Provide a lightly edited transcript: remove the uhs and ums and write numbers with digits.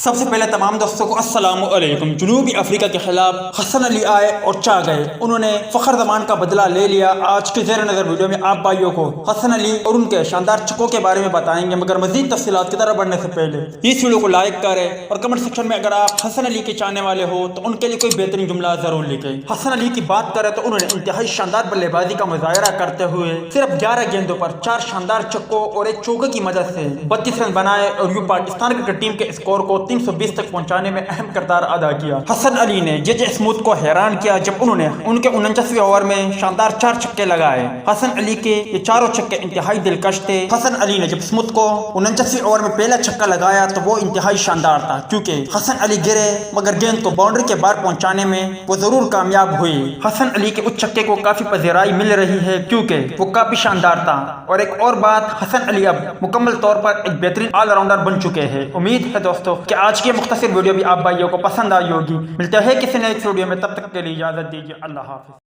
سب سے پہلے تمام دوستوں کو السلام علیکم۔ جنوبی افریقہ کے خلاف حسن علی آئے اور چاہ گئے، انہوں نے فخر زمان کا بدلہ لے لیا۔ آج کے زیر نظر ویڈیو میں آپ بھائیوں کو حسن علی اور ان کے شاندار چھکوں کے بارے میں بتائیں گے، مگر مزید تفصیلات کی طرف بڑھنے سے پہلے اس ویڈیو کو لائک کریں اور کمنٹ سیکشن میں اگر آپ حسن علی کے چاہنے والے ہو تو ان کے لیے کوئی بہترین جملہ ضرور لکھیں۔ حسن علی کی بات کریں تو انہوں نے انتہائی شاندار بلے بازی کا مظاہرہ کرتے ہوئے صرف 11 گیندوں پر 4 شاندار چھکوں اور ایک چوکے کی مدد سے 32 رن بنائے اور یوں پاکستان کرکٹ ٹیم کے اسکور کو 320 تک پہنچانے میں اہم کردار ادا کیا۔ حسن علی نے جج اسموتھ کو حیران کیا جب انہوں نے ان کے 49ویں اوور میں شاندار 4 چھکے لگائے۔ حسن علی کے یہ چاروں چھکے انتہائی دلکش تھے۔ حسن علی نے جب اسموتھ کو 49ویں اوور میں پہلا چھکا لگایا تو وہ انتہائی شاندار تھا، کیونکہ حسن علی گرے مگر گیند کو باؤنڈری کے باہر پہنچانے میں وہ ضرور کامیاب ہوئے۔ حسن علی کے اس چھکے کو کافی پذیرائی مل رہی ہے کیونکہ وہ کافی شاندار تھا۔ اور ایک اور بات، حسن علی اب مکمل طور پر ایک بہترین آل راؤنڈر بن چکے ہیں۔ امید ہے دوستوں کہ آج کی مختصر ویڈیو بھی آپ بھائیوں کو پسند آئی ہوگی۔ ملتے ہیں کسی نئے ویڈیو میں، تب تک کے لیے اجازت دیجیے۔ اللہ حافظ۔